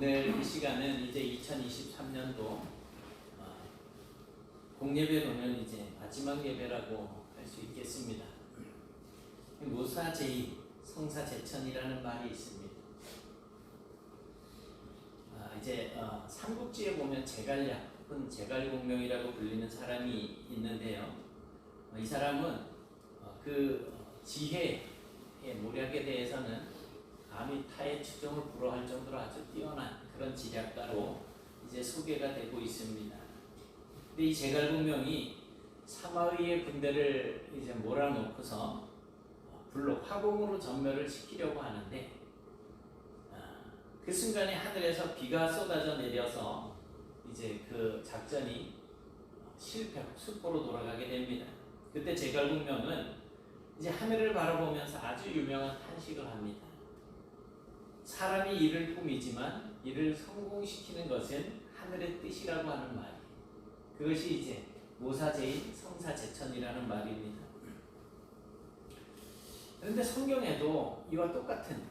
오늘 이 시간은 이제 2023년도 공예배로는 이제 마지막 예배라고 할 수 있겠습니다. 모사제의, 성사제천이라는 말이 있습니다. 이제 삼국지에 보면 제갈량 혹은 제갈공명이라고 불리는 사람이 있는데요. 이 사람은 그 지혜의 모략에 대해서는 감히 타의 추종을 불허할 정도로 아주 뛰어난 그런 지략가로 이제 소개가 되고 있습니다. 근데 이 제갈공명이 사마의의 군대를 이제 몰아놓고서 불로 화공으로 전멸을 시키려고 하는데 그 순간에 하늘에서 비가 쏟아져 내려서 이제 그 작전이 실패하고 수포로 돌아가게 됩니다. 그때 제갈공명은 이제 하늘을 바라보면서 아주 유명한 탄식을 합니다. 사람이 이를 꾸미지만 이를 성공시키는 것은 하늘의 뜻이라고 하는 말. 그것이 이제 모사제인 성사제천이라는 말입니다. 그런데 성경에도 이와 똑같은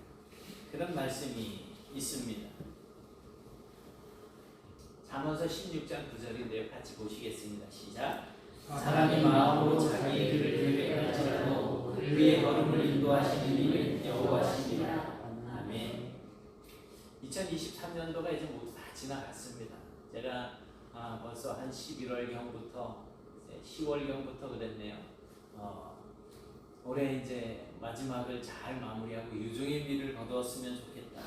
그런 말씀이 있습니다. 잠언서 16장 9절인데요. 같이 보시겠습니다. 시작. 사람이 마음으로 자기의 길을 계획할지라도 그의 걸음을 인도하시는 이는 여호와시니라. 아멘. 2023년도가 이제 모두 다 지나갔습니다. 제가 벌써 한 11월경부터 10월경부터 그랬네요. 올해 이제 마지막을 잘 마무리하고 유종의 미를 거두었으면 좋겠다.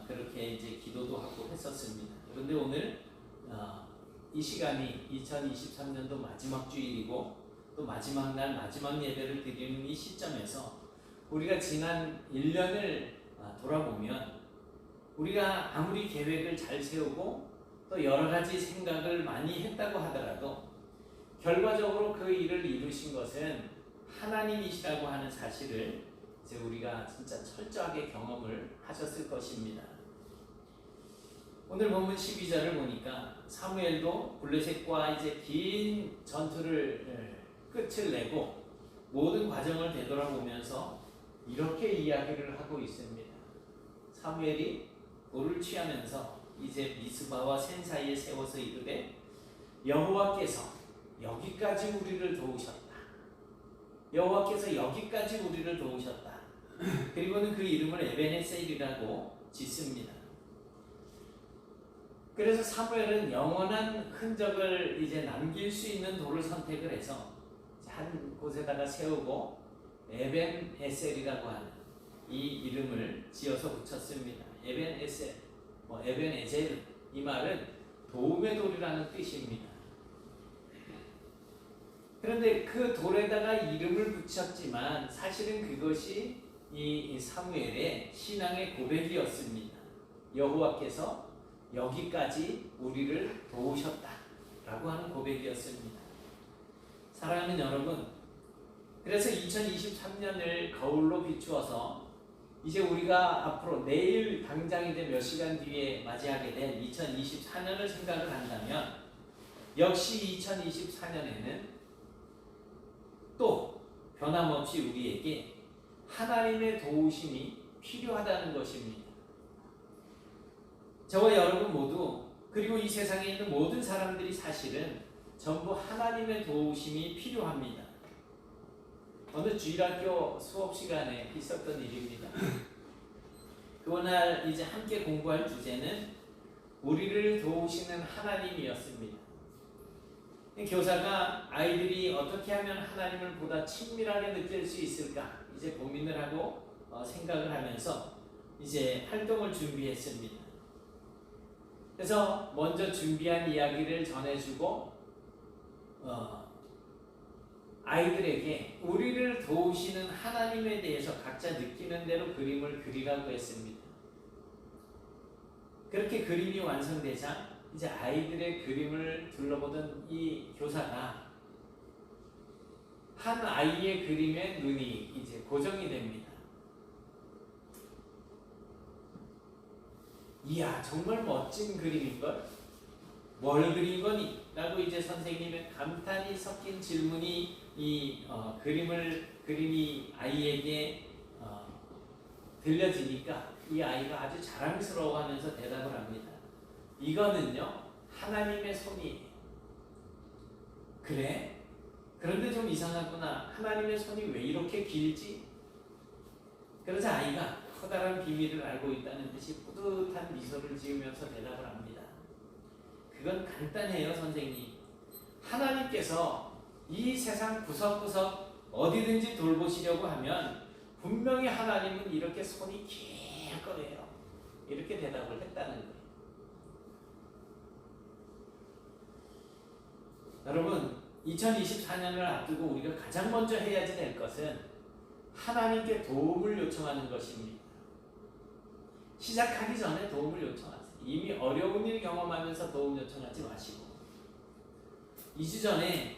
그렇게 이제 기도도 하고 했었습니다. 그런데 오늘 이 시간이 2023년도 마지막 주일이고 또 마지막 날 마지막 예배를 드리는 이 시점에서 우리가 지난 1년을 돌아보면 우리가 아무리 계획을 잘 세우고 또 여러 가지 생각을 많이 했다고 하더라도 결과적으로 그 일을 이루신 것은 하나님이시라고 하는 사실을 이제 우리가 진짜 철저하게 경험을 하셨을 것입니다. 오늘 본문 12절을 보니까 사무엘도 블레셋과 이제 긴 전투를 끝을 내고 모든 과정을 되돌아보면서 이렇게 이야기를 하고 있습니다. 사무엘이 돌을 취하면서 이제 미스바와 센 사이에 세워서 이르되 여호와께서 여기까지 우리를 도우셨다. 여호와께서 여기까지 우리를 도우셨다. 그리고는 그 이름을 에벤에셀이라고 짓습니다. 그래서 사무엘은 영원한 흔적을 이제 남길 수 있는 돌을 선택을 해서 한 곳에다가 세우고 에벤에셀이라고 하는 이 이름을 지어서 붙였습니다. 에벤에셀, 에벤에셀, 이 말은 도움의 돌이라는 뜻입니다. 그런데 그 돌에다가 이름을 붙였지만 사실은 그것이 이 사무엘의 신앙의 고백이었습니다. 여호와께서 여기까지 우리를 도우셨다라고 하는 고백이었습니다. 사랑하는 여러분, 그래서 2023년을 거울로 비추어서 이제 우리가 앞으로 내일 당장 이제 몇 시간 뒤에 맞이하게 된 2024년을 생각을 한다면 역시 2024년에는 또 변함없이 우리에게 하나님의 도우심이 필요하다는 것입니다. 저와 여러분 모두 그리고 이 세상에 있는 모든 사람들이 사실은 전부 하나님의 도우심이 필요합니다. 어느 주일학교 수업 시간에 있었던 일입니다. 그날 이제 함께 공부할 주제는 우리를 도우시는 하나님이었습니다. 교사가 아이들이 어떻게 하면 하나님을 보다 친밀하게 느낄 수 있을까 이제 고민을 하고 생각을 하면서 이제 활동을 준비했습니다. 그래서 먼저 준비한 이야기를 전해주고 아이들에게 우리를 도우시는 하나님에 대해서 각자 느끼는 대로 그림을 그리라고 했습니다. 그렇게 그림이 완성되자 이제 아이들의 그림을 둘러보던 이 교사가 한 아이의 그림에 눈이 이제 고정이 됩니다. 이야, 정말 멋진 그림인걸? 뭘 그린 거니? 라고 이제 선생님의 감탄이 섞인 질문이 이 그림이 아이에게 들려지니까 이 아이가 아주 자랑스러워하면서 대답을 합니다. 이거는요 하나님의 손이에요. 그래? 그런데 좀 이상하구나. 하나님의 손이 왜 이렇게 길지? 그러자 아이가 커다란 비밀을 알고 있다는 듯이 뿌듯한 미소를 지으면서 대답을 합니다. 그건 간단해요, 선생님. 하나님께서 이 세상 구석구석 어디든지 돌보시려고 하면 분명히 하나님은 이렇게 손이 길 거예요. 이렇게 대답을 했다는 거예요. 여러분, 2024년을 앞두고 우리가 가장 먼저 해야지 될 것은 하나님께 도움을 요청하는 것입니다. 시작하기 전에 도움을 요청하세요. 이미 어려운 일 경험하면서 도움 요청하지 마시고. 2주 전에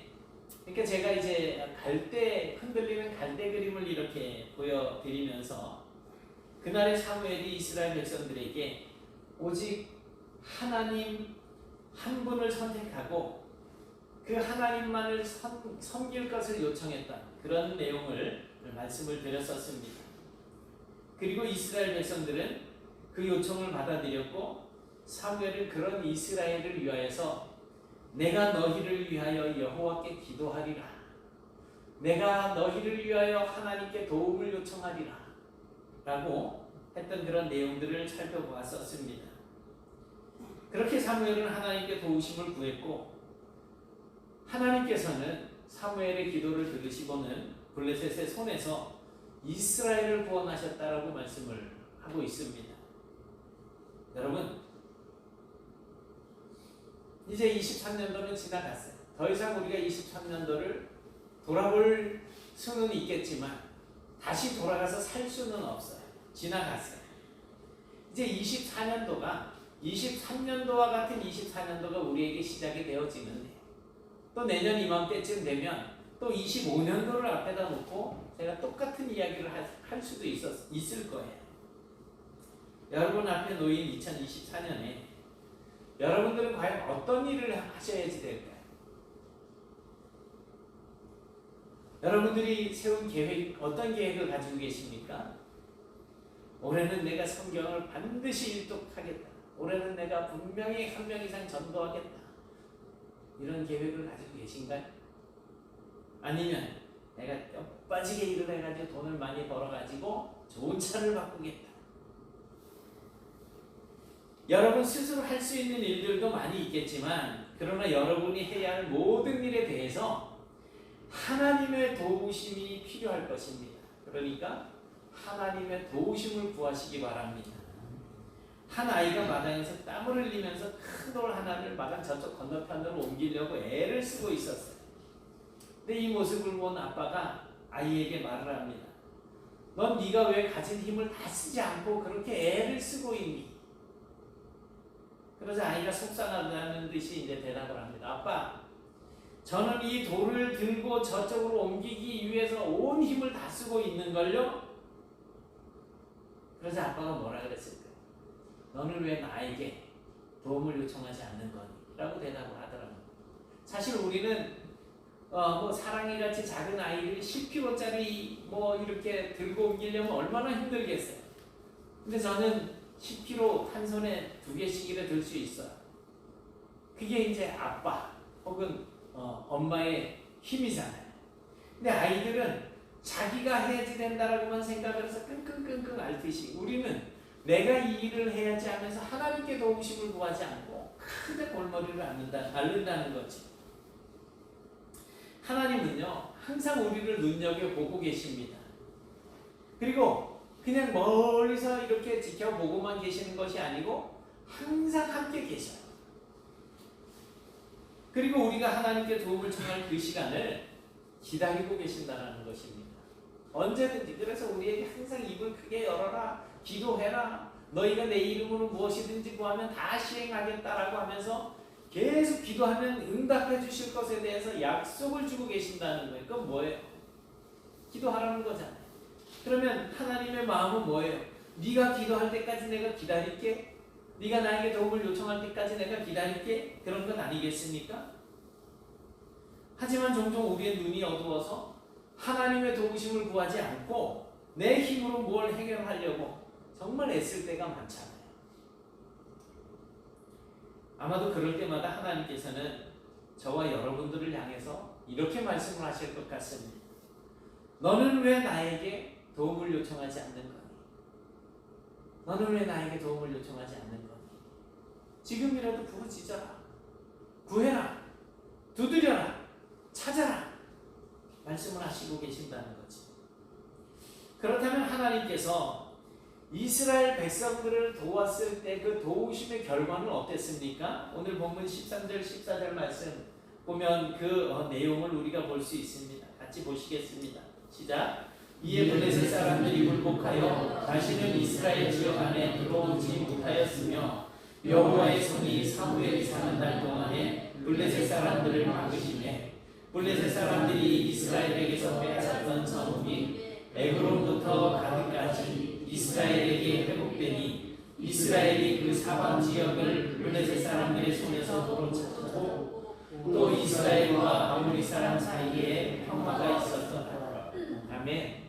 그러니까 제가 이제 갈대 흔들리는 갈대 그림을 이렇게 보여드리면서 그날의 사무엘이 이스라엘 백성들에게 오직 하나님 한 분을 선택하고 그 하나님만을 섬길 것을 요청했던 그런 내용을 말씀을 드렸었습니다. 그리고 이스라엘 백성들은 그 요청을 받아들였고 사무엘은 그런 이스라엘을 위하여서 내가 너희를 위하여 여호와께 기도하리라. 내가 너희를 위하여 하나님께 도움을 요청하리라. 라고 했던 그런 내용들을 살펴보았었습니다. 그렇게 사무엘은 하나님께 도우심을 구했고 하나님께서는 사무엘의 기도를 들으시고는 블레셋의 손에서 이스라엘을 구원하셨다라고 말씀을 하고 있습니다. 여러분, 이제 23년도는 지나갔어요. 더 이상 우리가 23년도를 돌아볼 수는 있겠지만 다시 돌아가서 살 수는 없어요. 지나갔어요. 이제 24년도가 23년도와 같은 24년도가 우리에게 시작이 되어지는데 또 내년 이맘때쯤 되면 또 25년도를 앞에다 놓고 제가 똑같은 이야기를 할 수도 있을 거예요. 여러분 앞에 놓인 2024년에 여러분들은 과연 어떤 일을 하셔야지 될까요? 여러분들이 세운 계획, 어떤 계획을 가지고 계십니까? 올해는 내가 성경을 반드시 일독하겠다. 올해는 내가 분명히 한 명 이상 전도하겠다. 이런 계획을 가지고 계신가요? 아니면 내가 빠지게 일을 해가지고 돈을 많이 벌어가지고 좋은 차를 바꾸겠다. 여러분 스스로 할 수 있는 일들도 많이 있겠지만 그러나 여러분이 해야 할 모든 일에 대해서 하나님의 도우심이 필요할 것입니다. 그러니까 하나님의 도우심을 구하시기 바랍니다. 한 아이가 마당에서 땀을 흘리면서 큰 돌 하나를 마당 저쪽 건너편으로 옮기려고 애를 쓰고 있었어요. 근데 이 모습을 본 아빠가 아이에게 말을 합니다. 넌 네가 왜 가진 힘을 다 쓰지 않고 그렇게 애를 쓰고 있니? 그러자 아이가 속상하다는 듯이 이제 대답을 합니다. 아빠, 저는 이 돌을 들고 저쪽으로 옮기기 위해서 온 힘을 다 쓰고 있는걸요? 그러자 아빠가 뭐라 그랬을까요? 너는 왜 나에게 도움을 요청하지 않는 거니? 라고 대답을 하더라고요. 사실 우리는 뭐 사랑이 같이 작은 아이를 10kg짜리 뭐 이렇게 들고 옮기려면 얼마나 힘들겠어요. 근데 저는 10kg 한 손에 2개씩이라 들 수 있어요. 그게 이제 아빠 혹은 엄마의 힘이잖아요. 근데 아이들은 자기가 해야지 된다라고만 생각을 해서 끙끙끙끙 앓듯이 우리는 내가 이 일을 해야지 하면서 하나님께 도우심을 구하지 않고 크게 골머리를 앓는다는 거지. 하나님은요 항상 우리를 눈여겨보고 계십니다. 그리고 그냥 멀리서 이렇게 지켜보고만 계시는 것이 아니고 항상 함께 계셔요. 그리고 우리가 하나님께 도움을 청할 그 시간을 기다리고 계신다는 것입니다. 언제든지. 그래서 우리에게 항상 입을 크게 열어라, 기도해라, 너희가 내 이름으로 무엇이든지 구하면 다 시행하겠다라고 하면서 계속 기도하면 응답해 주실 것에 대해서 약속을 주고 계신다는 거예요. 그건 뭐예요? 기도하라는 거잖아요. 그러면 하나님의 마음은 뭐예요? 네가 기도할 때까지 내가 기다릴게. 네가 나에게 도움을 요청할 때까지 내가 기다릴게. 그런 건 아니겠습니까? 하지만 종종 우리의 눈이 어두워서 하나님의 도우심을 구하지 않고 내 힘으로 뭘 해결하려고 정말 애쓸 때가 많잖아요. 아마도 그럴 때마다 하나님께서는 저와 여러분들을 향해서 이렇게 말씀을 하실 것 같습니다. 너는 왜 나에게 도움을 요청하지 않는 거니? 너는 왜 나에게 도움을 요청하지 않는 거니? 지금이라도 부르짖어라. 구해라. 두드려라. 찾아라. 말씀을 하시고 계신다는 거지. 그렇다면 하나님께서 이스라엘 백성들을 도왔을 때 그 도우심의 결과는 어땠습니까? 오늘 본문 13절 14절 말씀 보면 그 내용을 우리가 볼 수 있습니다. 같이 보시겠습니다. 시작. 이에 블레셋 사람들이 굴복하여 다시는 이스라엘 지역 안에 들어오지 못하였으며 여호와의 손이 사무엘이 사는 날 동안에 블레셋 사람들을 막으시매 블레셋 사람들이 이스라엘에게서 빼앗았던 성읍이 에그론부터 가드까지 이스라엘에게 회복되니 이스라엘이 그 사방 지역을 블레셋 사람들의 손에서 도로 찾고 또 이스라엘과 아모리 사람 사이에 평화가 있었더라. 아멘.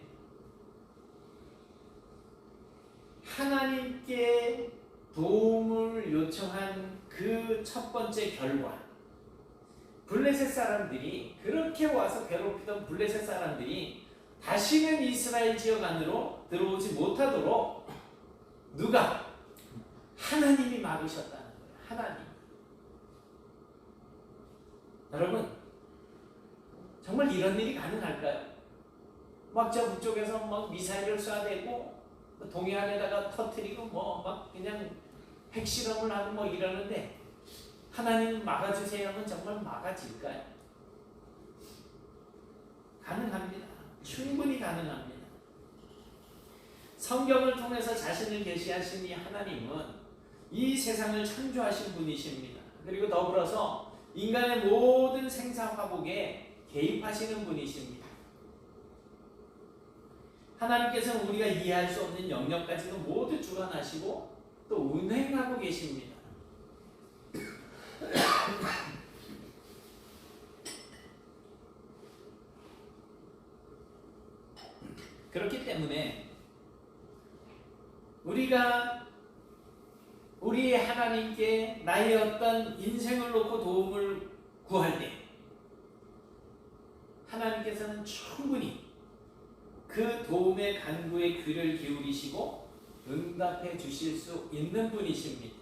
하나님께 도움을 요청한 그 첫 번째 결과, 블레셋 사람들이 그렇게 와서 괴롭히던 블레셋 사람들이 다시는 이스라엘 지역 안으로 들어오지 못하도록 누가? 하나님이 막으셨다는 거예요. 하나님. 여러분, 정말 이런 일이 가능할까요? 막 저 북쪽에서 막 미사일을 쏴대고 동해안에다가 터뜨리고 뭐 막 그냥 핵실험을 하고 뭐 이러는데 하나님 막아주세요 하면 정말 막아질까요? 가능합니다. 충분히 가능합니다. 성경을 통해서 자신을 계시하신 이 하나님은 이 세상을 창조하신 분이십니다. 그리고 더불어서 인간의 모든 생사화복에 개입하시는 분이십니다. 하나님께서는 우리가 이해할 수 없는 영역까지도 모두 주관하시고 또 운행하고 계십니다. 그렇기 때문에 우리가 우리의 하나님께 나의 어떤 인생을 놓고 도움을 구할 때 하나님께서는 충분히 그 도움의 간구에 귀를 기울이시고 응답해 주실 수 있는 분이십니다.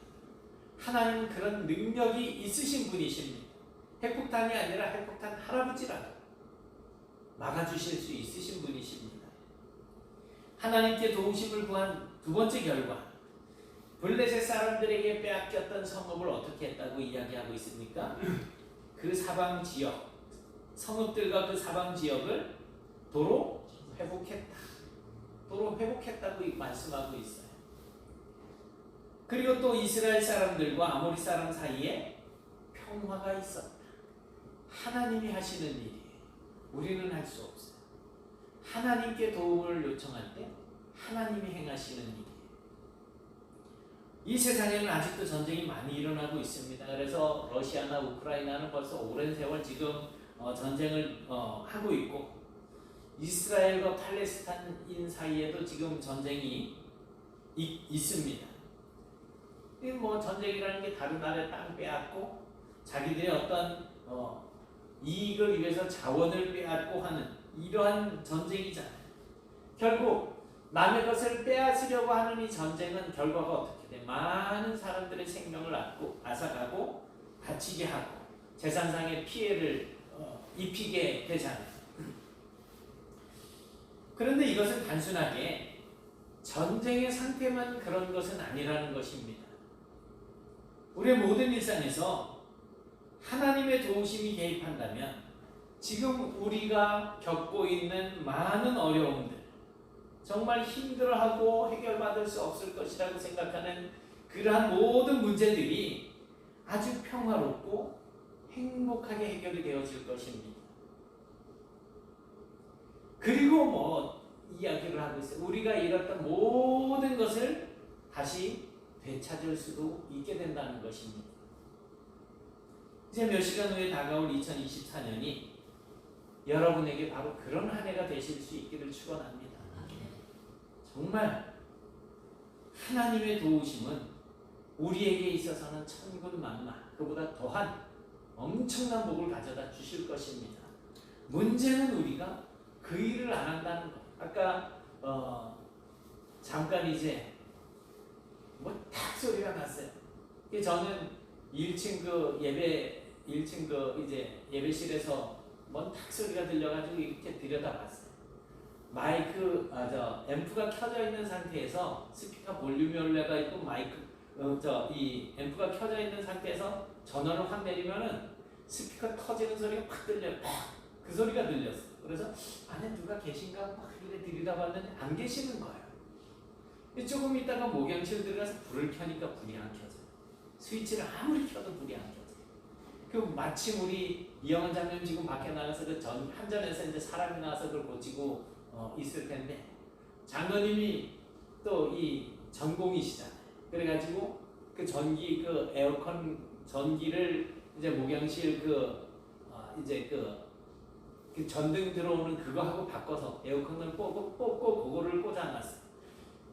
하나님은 그런 능력이 있으신 분이십니다. 핵폭탄이 아니라 핵폭탄 할아버지라도 막아주실 수 있으신 분이십니다. 하나님께 도우심을 구한 두 번째 결과, 블레셋 사람들에게 빼앗겼던 성읍을 어떻게 했다고 이야기하고 있습니까? 그 사방 지역, 성읍들과 그 사방 지역을 도로 회복했다. 도로 회복했다고 말씀하고 있어요. 그리고 또 이스라엘 사람들과 아모리 사람 사이에 평화가 있었다. 하나님이 하시는 일이에요. 우리는 할 수 없어요. 하나님께 도움을 요청할 때 하나님이 행하시는 일이에요. 이 세상에는 아직도 전쟁이 많이 일어나고 있습니다. 그래서 러시아나 우크라이나는 벌써 오랜 세월 지금 전쟁을 하고 있고 이스라엘과 팔레스타인 사이에도 지금 전쟁이 있습니다. 뭐 전쟁이라는 게 다른 나라의 땅 빼앗고 자기들의 어떤 이익을 위해서 자원을 빼앗고 하는 이러한 전쟁이잖아요. 결국 남의 것을 빼앗으려고 하는 이 전쟁은 결과가 어떻게 돼? 많은 사람들의 생명을 앗아가고 다치게 하고 재산상의 피해를 입히게 되잖아요. 그런데 이것은 단순하게 전쟁의 상태만 그런 것은 아니라는 것입니다. 우리의 모든 일상에서 하나님의 도우심이 개입한다면 지금 우리가 겪고 있는 많은 어려움들, 정말 힘들어하고 해결받을 수 없을 것이라고 생각하는 그러한 모든 문제들이 아주 평화롭고 행복하게 해결이 되어질 것입니다. 그리고 뭐 이야기를 하고 있어요. 우리가 잃었던 모든 것을 다시 되찾을 수도 있게 된다는 것입니다. 이제 몇 시간 후에 다가올 2024년이 여러분에게 바로 그런 한 해가 되실 수 있기를 축원합니다. 정말 하나님의 도우심은 우리에게 있어서는 천군만마 그보다 더한 엄청난 복을 가져다 주실 것입니다. 문제는 우리가 그 일을 안 한다는 것. 아까 잠깐 이제 탁 소리가 났어요. 저는 1층 이제 예배실에서 탁 소리가 들려가지고 이렇게 들여다봤어요. 앰프가 켜져 있는 상태에서 스피커 볼륨이 올라가 있고 이 앰프가 켜져 있는 상태에서 전원을 확 내리면은 스피커 터지는 소리가 확 들려요. 그 소리가 들렸어. 그래서 안에 누가 계신가 막 이렇게 들여다봤는데 안 계시는 거예요. 조금 있다가 목양실 들어가서 불을 켜니까 불이 안 켜져요. 스위치를 아무리 켜도 불이 안 켜져요. 마침 우리 이영환 장님 지금 밖에 나가서 한전에서 이제 사람이 나와서 그걸 고치고 있을 텐데, 장로님이 또 이 전공이시잖아요. 그래가지고 그 전기 에어컨 전기를 이제 목양실 그 전등 들어오는 그거하고 바꿔서 에어컨을 뽑고 그거를 꽂아놨어요.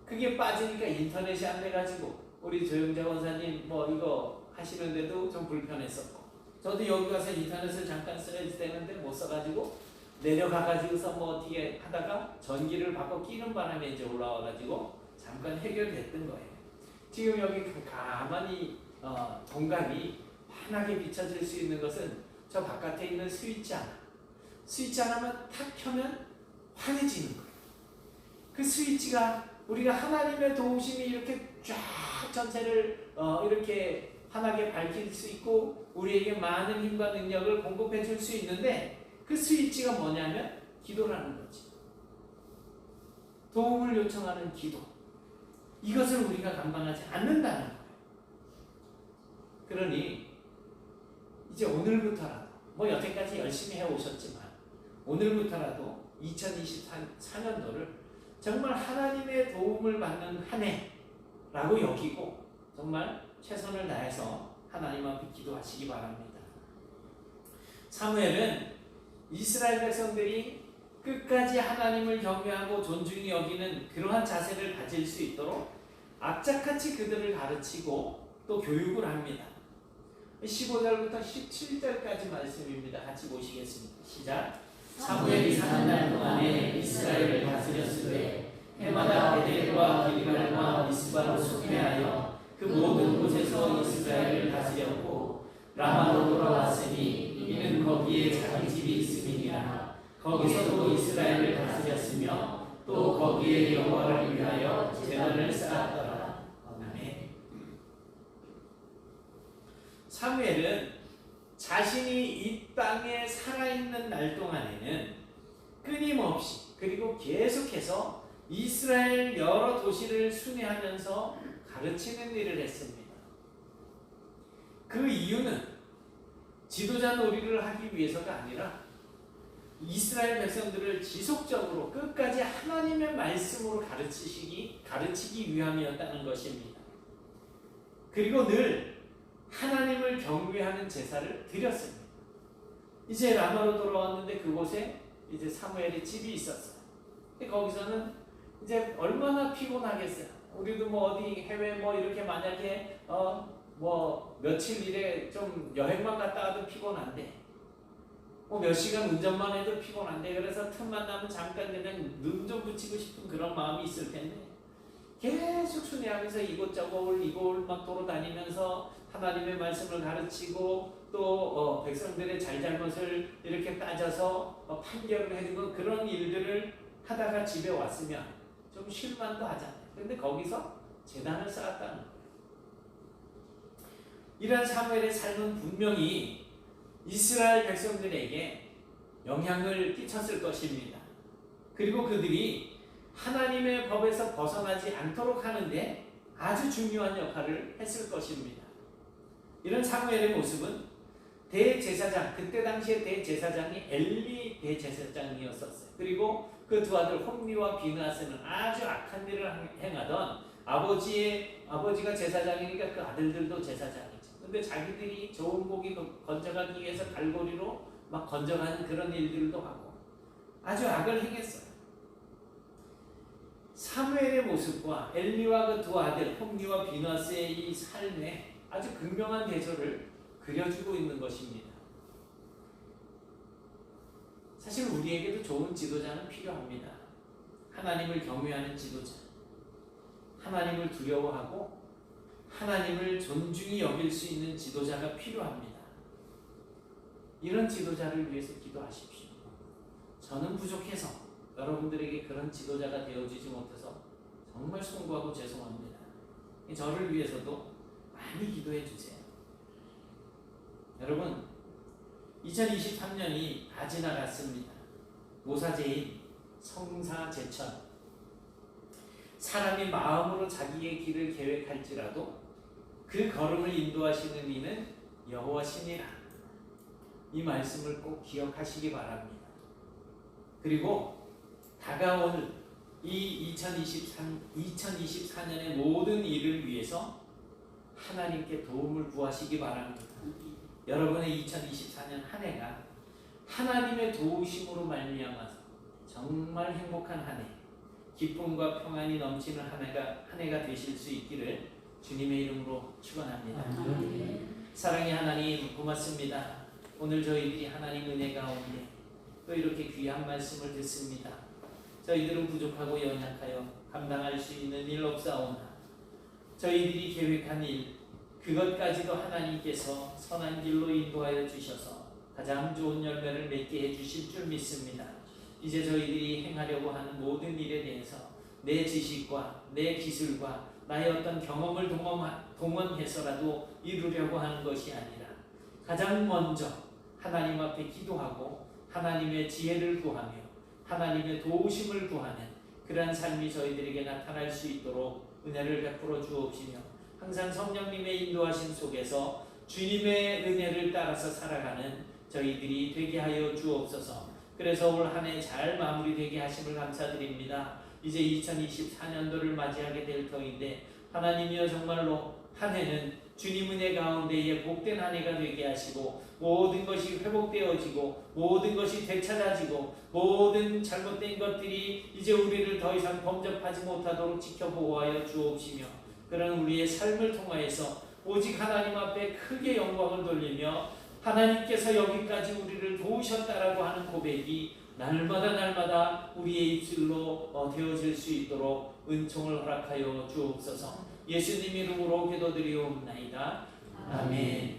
그게 빠지니까 인터넷이 안 돼가지고 우리 조영재 원사님 이거 하시는데도 좀 불편했었고, 저도 여기 가서 인터넷을 잠깐 써야 되는데 못 써가지고 내려가가지고서 어떻게 하다가 전기를 바꿔 끼는 바람에 이제 올라와가지고 잠깐 해결됐던 거예요. 지금 여기 가만히 공간이 환하게 비춰질 수 있는 것은 저 바깥에 있는 스위치 하나만 탁 켜면 환해지는 거예요. 그 스위치가 우리가 하나님의 도우심이 이렇게 쫙 전체를 이렇게 환하게 밝힐 수 있고 우리에게 많은 힘과 능력을 공급해 줄 수 있는데, 그 스위치가 뭐냐면 기도라는 거지. 도움을 요청하는 기도. 이것을 우리가 감당하지 않는다는 거예요. 그러니 이제 오늘부터라도 여태까지 열심히 해오셨지만 오늘부터라도 2024년도를 정말 하나님의 도움을 받는 한 해라고 여기고 정말 최선을 다해서 하나님 앞에 기도하시기 바랍니다. 사무엘은 이스라엘 백성들이 끝까지 하나님을 경외하고 존중히 여기는 그러한 자세를 가질 수 있도록 악착같이 그들을 가르치고 또 교육을 합니다. 15절부터 17절까지 말씀입니다. 같이 보시겠습니다. 시작. 사무엘이 사는 날 동안에 이스라엘을 다스렸으되 해마다 베델과 길갈과 미스바로 속회하여 그 모든 곳에서 이스라엘을 다스렸고, 라마로 돌아왔으니 이는 거기에 자기 집이 있음이니라. 거기서도 이스라엘을 다스렸으며 또 거기에 여호와를 위하여 제단을 쌓았더라. 아멘. 사무엘은 자신이 이 땅에 살아있는 날 동안에는 끊임없이 그리고 계속해서 이스라엘 여러 도시를 순회하면서 가르치는 일을 했습니다. 그 이유는 지도자 놀이를 하기 위해서가 아니라 이스라엘 백성들을 지속적으로 끝까지 하나님의 말씀으로 가르치기 위함이었다는 것입니다. 그리고 늘 하나님을 경외하는 제사를 드렸습니다. 이제 라마로 돌아왔는데 그곳에 이제 사무엘의 집이 있었어요. 근데 거기서는 이제 얼마나 피곤하겠어요. 우리도 어디 해외 이렇게 만약에 며칠 일에 좀 여행만 갔다 와도 피곤한데, 몇 시간 운전만 해도 피곤한데, 그래서 틈만 나면 잠깐 그냥 눈 좀 붙이고 싶은 그런 마음이 있을 텐데, 계속 순회하면서 이곳저곳 막 돌아다니면서 하나님의 말씀을 가르치고 또 백성들의 잘잘못을 이렇게 따져서 판결을 해주고 그런 일들을 하다가 집에 왔으면 좀 쉴만도 하잖아요. 그런데 거기서 제단을 쌓았다는 거예요. 이런 사무엘의 삶은 분명히 이스라엘 백성들에게 영향을 끼쳤을 것입니다. 그리고 그들이 하나님의 법에서 벗어나지 않도록 하는데 아주 중요한 역할을 했을 것입니다. 이런 사무엘의 모습은 대제사장, 그때 당시에 대제사장이 엘리 대제사장이었었어요. 그리고 그 두 아들 홈리와 비느하스는 아주 악한 일을 행하던 아버지가 제사장이니까 그 아들들도 제사장이죠. 근데 자기들이 좋은 고기 건져가기 위해서 갈고리로 막 건져가는 그런 일들도 하고 아주 악을 행했어요. 사무엘의 모습과 엘리와 그 두 아들 홈리와 비너스의 이 삶에 아주 극명한 대조를 그려주고 있는 것입니다. 사실 우리에게도 좋은 지도자는 필요합니다. 하나님을 경외하는 지도자, 하나님을 두려워하고 하나님을 존중히 여길 수 있는 지도자가 필요합니다. 이런 지도자를 위해서 기도하십시오. 저는 부족해서 여러분들에게 그런 지도자가 되어주지 못해서 정말 송구하고 죄송합니다. 저를 위해서도 많이 기도해 주세요. 여러분, 2023년이 다 지나갔습니다. 모사제인, 성사제천. 사람이 마음으로 자기의 길을 계획할지라도 그 걸음을 인도하시는 이는 여호와시니라. 이 말씀을 꼭 기억하시기 바랍니다. 그리고 다가올 이 2024년의 모든 일을 위해서 하나님께 도움을 구하시기 바랍니다. 여러분의 2024년 한 해가 하나님의 도우심으로 말미암아서 정말 행복한 한 해, 기쁨과 평안이 넘치는 한 해가 되실 수 있기를 주님의 이름으로 축원합니다. 사랑의 하나님, 고맙습니다. 오늘 저희들이 하나님 은혜 가운데 또 이렇게 귀한 말씀을 듣습니다. 저희들은 부족하고 연약하여 감당할 수 있는 일 없사오나 저희들이 계획한 일 그것까지도 하나님께서 선한 길로 인도하여 주셔서 가장 좋은 열매를 맺게 해주실 줄 믿습니다. 이제 저희들이 행하려고 하는 모든 일에 대해서 내 지식과 내 기술과 나의 어떤 경험을 동원해서라도 이루려고 하는 것이 아니라 가장 먼저 하나님 앞에 기도하고 하나님의 지혜를 구하며 하나님의 도우심을 구하는 그러한 삶이 저희들에게 나타날 수 있도록 은혜를 베풀어 주옵시며 항상 성령님의 인도하심 속에서 주님의 은혜를 따라서 살아가는 저희들이 되게 하여 주옵소서. 그래서 올 한 해 잘 마무리되게 하심을 감사드립니다. 이제 2024년도를 맞이하게 될 터인데 하나님이여 정말로 한 해는 주님 은혜 가운데에 복된 한 해가 되게 하시고 모든 것이 회복되어지고 모든 것이 되찾아지고 모든 잘못된 것들이 이제 우리를 더 이상 범접하지 못하도록 지켜보호하여 주옵시며 그런 우리의 삶을 통하여서 오직 하나님 앞에 크게 영광을 돌리며 하나님께서 여기까지 우리를 도우셨다라고 하는 고백이 날마다 우리의 입술로 되어질 수 있도록 은총을 허락하여 주옵소서. 예수님 이름으로 기도드리옵나이다. 아멘.